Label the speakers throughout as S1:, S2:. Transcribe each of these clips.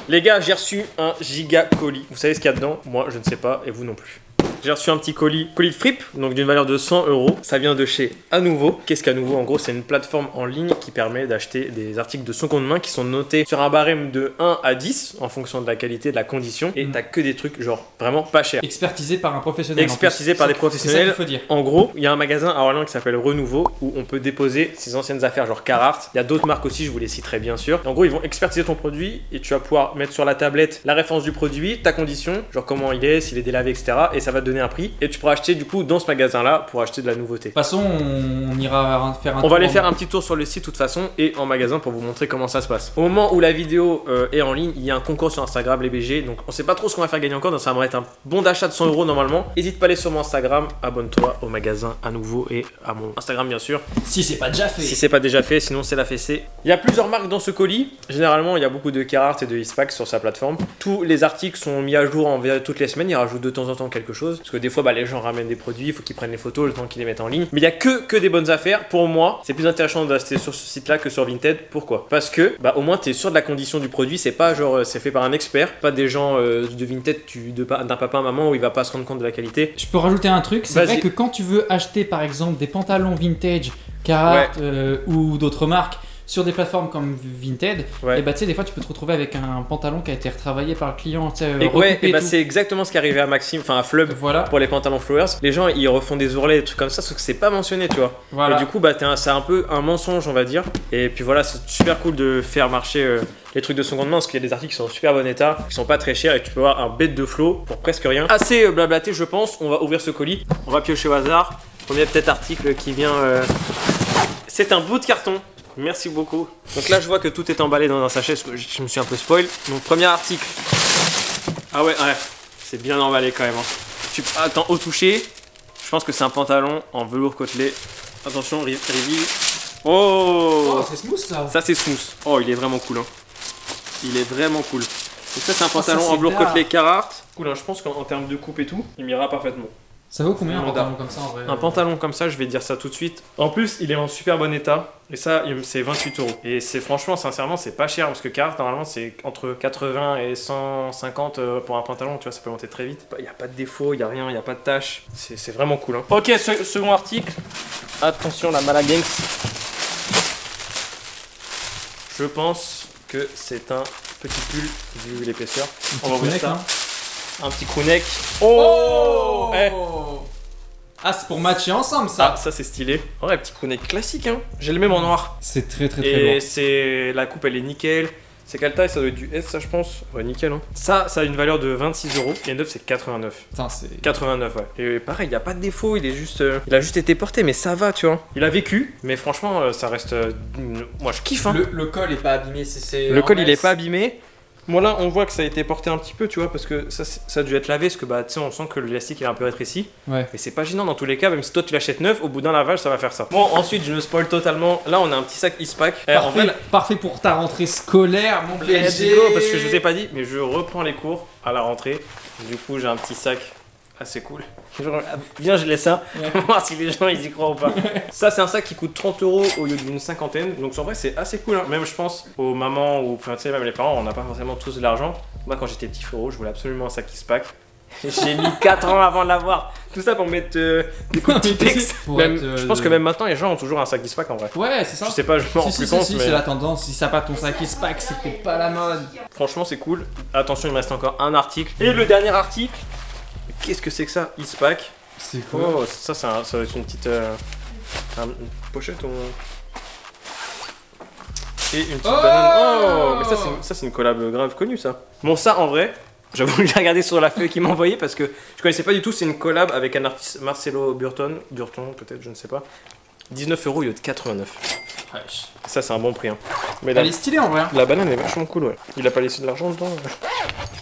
S1: Les gars, j'ai reçu un giga colis. Vous savez ce qu'il y a dedans? Moi, je ne sais pas et vous non plus. J'ai reçu un petit colis de Fripp, donc d'une valeur de 100 €. Ça vient de chez Anouveau. Qu'est-ce qu'Anouveau? En gros, c'est une plateforme en ligne qui permet d'acheter des articles de seconde main qui sont notés sur un barème de 1 à 10 en fonction de la qualité, de la condition. Et t'as que des trucs genre vraiment pas chers.
S2: Expertisé par un professionnel.
S1: Expertisé par des professionnels.
S2: C'est ça qu'il faut dire.
S1: En gros, il y a un magasin à Orléans qui s'appelle Renouveau où on peut déposer ses anciennes affaires, genre Carhartt. Il y a d'autres marques aussi, je vous les citerai bien sûr. Et en gros, ils vont expertiser ton produit et tu vas pouvoir mettre sur la tablette la référence du produit, ta condition, genre comment il est, s'il est délavé, etc. Et ça va te donner un prix. Et tu pourras acheter du coup dans ce magasin là pour acheter de la nouveauté.
S2: De toute façon, on ira faire un
S1: tour. On va aller faire un petit tour sur le site de toute façon et en magasin pour vous montrer comment ça se passe. Au moment où la vidéo est en ligne, il y a un concours sur Instagram, les BG. Donc on sait pas trop ce qu'on va faire gagner encore. Donc ça va être un bon d'achat de 100 € normalement. N'hésite pas à aller sur mon Instagram, abonne-toi au magasin Anouveau et à mon Instagram bien sûr.
S2: Si c'est pas déjà fait.
S1: Si c'est pas déjà fait, sinon c'est la fessée. Il y a plusieurs marques dans ce colis. Généralement, il y a beaucoup de Carhartt et de Eastpak sur sa plateforme. Tous les articles sont mis à jour toutes les semaines. Ils rajoutent de temps en temps quelque chose. Parce que des fois, les gens ramènent des produits, il faut qu'ils prennent les photos le temps qu'ils les mettent en ligne. Mais il y a que des bonnes affaires. Pour moi, c'est plus intéressant d'acheter sur ce site-là que sur Vinted. Pourquoi? Parce que au moins tu es sûr de la condition du produit. C'est pas genre c'est fait par un expert, pas des gens de Vinted d'un papa à maman où il va pas se rendre compte de la qualité.
S2: Je peux rajouter un truc, c'est vrai que quand tu veux acheter par exemple des pantalons vintage, Carhartt ou d'autres marques sur des plateformes comme Vinted, et tu sais, des fois tu peux te retrouver avec un pantalon qui a été retravaillé par le client, tu sais,
S1: c'est exactement ce qui est arrivé à Maxime, enfin à Flub, pour les pantalons Flowers. Les gens ils refont des ourlets, des trucs comme ça, sauf que c'est pas mentionné, tu vois. Et du coup, c'est un peu un mensonge, on va dire. Et puis voilà, c'est super cool de faire marcher les trucs de seconde main parce qu'il y a des articles qui sont en super bon état, qui sont pas très chers et tu peux avoir un bête de flow pour presque rien. Assez blablaté, je pense. On va ouvrir ce colis, on va piocher au hasard. Premier peut-être article qui vient. C'est un bout de carton. Merci beaucoup. Donc là je vois que tout est emballé dans un sachet parce que je me suis un peu spoil. Donc premier article. Ah ouais, c'est bien emballé quand même. Attends, au toucher. Je pense que c'est un pantalon en velours côtelé. Attention, reveal. Oh,
S2: c'est smooth ça.
S1: Ça c'est smooth. Oh, il est vraiment cool. Il est vraiment cool. Donc ça c'est un pantalon en velours côtelé Carhartt. Cool, je pense qu'en termes de coupe et tout, il m'ira parfaitement.
S2: Ça vaut combien un pantalon comme ça en vrai?
S1: Un pantalon comme ça, je vais dire ça tout de suite. En plus, il est en super bon état. Et ça, c'est 28 €. Et c'est franchement, sincèrement, c'est pas cher. Parce que Carhartt, normalement, c'est entre 80 et 150 pour un pantalon. Tu vois, ça peut monter très vite. Il n'y a pas de défaut, il n'y a rien, il n'y a pas de tâche. C'est vraiment cool. Ok, second article. Attention, la Malaganx. Je pense que c'est un petit pull, vu l'épaisseur. On va ouvrir ça. Un petit crewneck. Oh,
S2: Ah, c'est pour matcher ensemble ça.
S1: Ah, ça c'est stylé. Ouais, petit crewneck classique, J'ai le même en noir.
S2: C'est très beau.
S1: Et la coupe elle est nickel. C'est quelle taille? Ça doit être du S, ça je pense. Ouais, nickel. Ça a une valeur de 26 €. Et neuf, c'est 89.
S2: Putain, c'est
S1: 89, ouais. Et pareil, il n'y a pas de défaut. Il a juste été porté, mais ça va, tu vois. Il a vécu, mais franchement, ça reste. Moi, je kiffe.
S2: Le col est pas abîmé.
S1: Le col, il est pas abîmé. Bon là on voit que ça a été porté un petit peu, tu vois, parce que ça a dû être lavé, parce que tu sais on sent que l'élastique est un peu rétréci. Mais c'est pas gênant dans tous les cas, même si toi tu l'achètes neuf, au bout d'un lavage ça va faire ça. Bon ensuite je me spoil totalement, là on a un petit sac Eastpak.
S2: Parfait pour ta rentrée scolaire, mon BG.
S1: Parce que je vous ai pas dit, mais je reprends les cours à la rentrée. Du coup j'ai un petit sac assez cool. Viens, je laisse ça, on va voir si les gens ils y croient ou pas. Ça c'est un sac qui coûte 30 € au lieu d'une cinquantaine, donc en vrai c'est assez cool. Même je pense aux mamans ou enfin tu sais même les parents, on n'a pas forcément tous de l'argent. Moi quand j'étais petit frérot, je voulais absolument un sac Eastpak. J'ai mis 4 ans avant de l'avoir. Tout ça pour mettre des coups de texte. Je pense que même maintenant les gens ont toujours un sac Eastpak en vrai.
S2: Ouais, c'est ça.
S1: Je sais pas, je me rends plus compte.
S2: Si, c'est la tendance. Si ça pas ton sac Eastpak, c'est peut-être pas la mode.
S1: Franchement c'est cool. Attention, il me reste encore un article. Et le dernier article. Qu'est-ce que c'est que ça? Eastpak.
S2: C'est quoi?
S1: Oh, ça va être une petite une pochette ou... Et une petite banane. Oh, mais ça c'est une collab grave connue ça. Bon ça en vrai, j'avoue que j'ai regardé sur la feuille qu'il m'a envoyé parce que je connaissais pas du tout. C'est une collab avec un artiste Marcelo Burton peut-être, je ne sais pas. 19 € au lieu de 89. Ça c'est un bon prix. Mais
S2: elle est stylée en vrai.
S1: La banane est vachement cool, ouais. Il a pas laissé de l'argent dedans.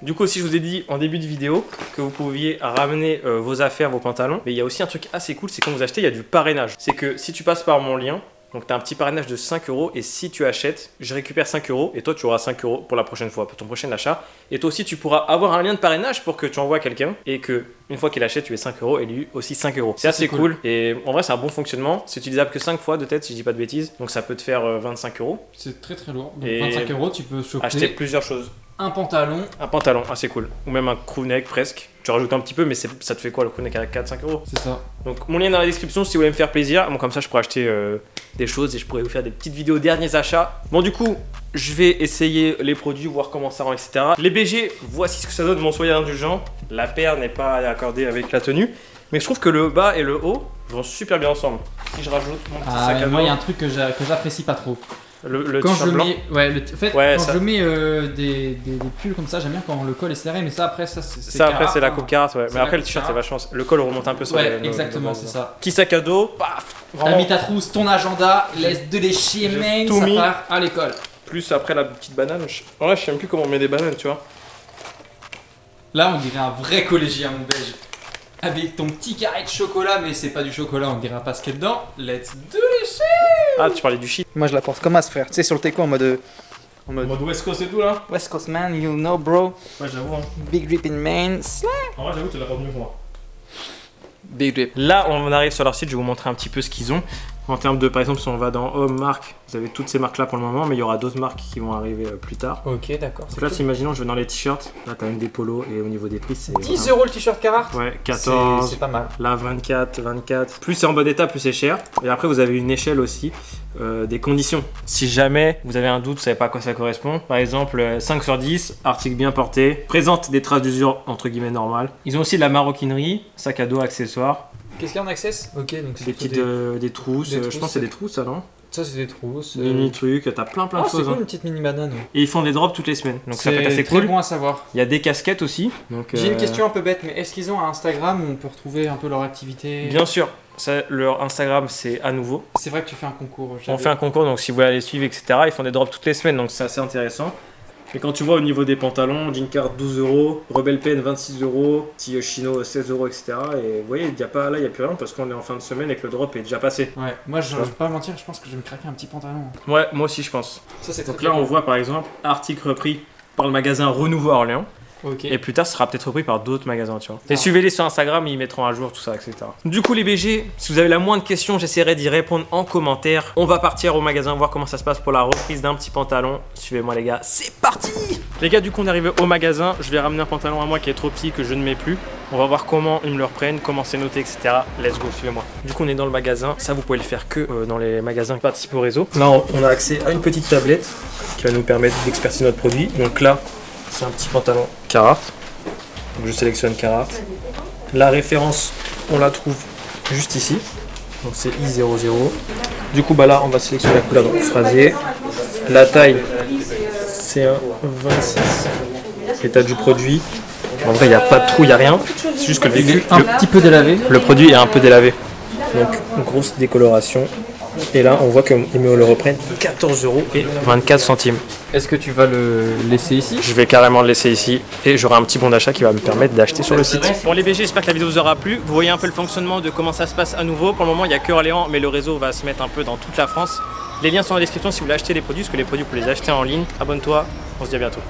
S1: Du coup aussi je vous ai dit en début de vidéo que vous pouviez ramener vos affaires, vos pantalons. Mais il y a aussi un truc assez cool, c'est quand vous achetez, il y a du parrainage. C'est que si tu passes par mon lien, donc tu as un petit parrainage de 5 € et si tu achètes, je récupère 5 € et toi tu auras 5 € pour la prochaine fois, pour ton prochain achat. Et toi aussi tu pourras avoir un lien de parrainage pour que tu envoies quelqu'un et que une fois qu'il achète tu aies 5 € et lui aussi 5 €. C'est assez cool et en vrai c'est un bon fonctionnement. C'est utilisable que 5 fois de tête si je dis pas de bêtises. Donc ça peut te faire 25 €.
S2: C'est très lourd. Donc et 25 € tu peux choper
S1: acheter plusieurs choses.
S2: un pantalon.
S1: Un pantalon, assez cool. Ou même un crewneck presque. Tu rajoutes un petit peu, mais ça te fait quoi le crewneck à 4-5 euros?
S2: C'est ça.
S1: Donc mon lien est dans la description si vous voulez me faire plaisir. Bon, comme ça, je pourrais acheter des choses et je pourrais vous faire des petites vidéos derniers achats. Bon, du coup, je vais essayer les produits, voir comment ça rend, etc. Les BG, voici ce que ça donne, mon soyez indulgent. La paire n'est pas accordée avec la tenue. Mais je trouve que le bas et le haut vont super bien ensemble. Si je rajoute mon petit sac à dos.
S2: Moi, il y a un truc que j'apprécie pas trop.
S1: Quand je
S2: mets, quand je mets des pulls comme ça, j'aime bien quand le col est serré, mais ça après
S1: c'est la coupe caratte, ouais. Mais après le t-shirt c'est vachement, le col remonte un peu sur
S2: les exactement, c'est ça.
S1: Petit sac à dos, paf.
S2: T'as mis ta trousse, ton agenda, laisse de lécher, main, ça part à l'école.
S1: Plus après la petite banane, je sais même plus comment on met des bananes, tu vois.
S2: Là on dirait un vrai collégien mon belge. Avec ton petit carré de chocolat, mais c'est pas du chocolat, on dirait pas ce qu'il y a dedans. Let's do lécher.
S1: Ah, tu parlais du shit.
S3: Moi je la porte comme as, frère. Tu sais, sur le teco en mode
S1: West Coast et tout là.
S3: West Coast man, you know, bro.
S1: Ouais, j'avoue. Hein.
S3: Big drip in main.
S1: En vrai, j'avoue, tu l'as pas mieux que moi.
S3: Big drip.
S1: Là, on arrive sur leur site, je vais vous montrer un petit peu ce qu'ils ont. En termes de, par exemple, si on va dans Home Marque, vous avez toutes ces marques là pour le moment, mais il y aura d'autres marques qui vont arriver plus tard.
S2: Ok, d'accord.
S1: Donc là, imaginons, je vais dans les t-shirts. Là, t'as même des polos et au niveau des prix, c'est.
S2: 10 € le t-shirt Carhartt.
S1: Ouais, 14.
S2: C'est pas mal.
S1: Là, 24. Plus c'est en bon état, plus c'est cher. Et après, vous avez une échelle aussi des conditions. Si jamais vous avez un doute, vous savez pas à quoi ça correspond. Par exemple, 5 sur 10, article bien porté, présente des traces d'usure entre guillemets normales. Ils ont aussi de la maroquinerie, sac à dos, accessoires.
S2: Qu'est-ce qu'il y a en access? Ok, donc c'est
S1: des petites des trousses. Je pense que c'est des trousses, ça, non?
S2: Ça, c'est des trousses.
S1: Mini trucs, t'as plein de choses.
S2: C'est cool, une petite mini banane.
S1: Et ils font des drops toutes les semaines. Donc ça peut être assez cool.
S2: C'est bon à savoir.
S1: Il y a des casquettes aussi.
S2: J'ai une question un peu bête, mais est-ce qu'ils ont un Instagram où on peut retrouver un peu leur activité?
S1: Bien sûr. Ça, leur Instagram, c'est à nouveau.
S2: C'est vrai que tu fais un concours.
S1: On fait un concours, donc si vous voulez aller suivre, etc., ils font des drops toutes les semaines, donc c'est assez intéressant. Et quand tu vois au niveau des pantalons, Jeancard 12 €, Rebel Pen 26 €, petit Chino 16 €, etc. Et vous voyez, il n'y a plus rien parce qu'on est en fin de semaine et que le drop est déjà passé.
S2: Ouais, moi je vais pas mentir, je pense que je vais me craquer un petit pantalon.
S1: Ouais, moi aussi je pense.
S2: Ça, c'est
S1: donc là, on voit par exemple, article repris par le magasin Renouveau à Orléans. Okay. Et plus tard, ce sera peut-être repris par d'autres magasins, tu vois. Et suivez-les sur Instagram, ils mettront à jour tout ça, etc. Du coup, les BG, si vous avez la moindre question, j'essaierai d'y répondre en commentaire. On va partir au magasin, voir comment ça se passe pour la reprise d'un petit pantalon. Suivez-moi, les gars, c'est parti! Les gars, du coup, on est arrivé au magasin. Je vais ramener un pantalon à moi qui est trop petit, que je ne mets plus. On va voir comment ils me le reprennent, comment c'est noté, etc. Let's go, suivez-moi. Du coup, on est dans le magasin. Ça, vous pouvez le faire que dans les magasins qui participent au réseau. Là, on a accès à une petite tablette qui va nous permettre d'expertiser notre produit. Donc là, c'est un petit pantalon Carhartt. Donc je sélectionne Carhartt. La référence, on la trouve juste ici. Donc c'est I00. Du coup, bah là, on va sélectionner la couleur, donc phrasé. La taille, c'est un 26. L'état du produit. En vrai, il n'y a pas de trou, il n'y a rien. C'est juste que le véhicule.
S2: Un petit peu délavé.
S1: Le produit est un peu délavé. Donc, grosse décoloration. Et là, on voit qu'ils me le reprennent 14 € et 24 centimes.
S2: Est-ce que tu vas le laisser ici?
S1: Je vais carrément le laisser ici et j'aurai un petit bon d'achat qui va me permettre d'acheter sur le site. Bon les BG, j'espère que la vidéo vous aura plu. Vous voyez un peu le fonctionnement de comment ça se passe à nouveau. Pour le moment, il n'y a que Orléans, mais le réseau va se mettre un peu dans toute la France. Les liens sont dans la description si vous voulez acheter les produits, parce que les produits, vous pouvez les acheter en ligne. Abonne-toi, on se dit à bientôt.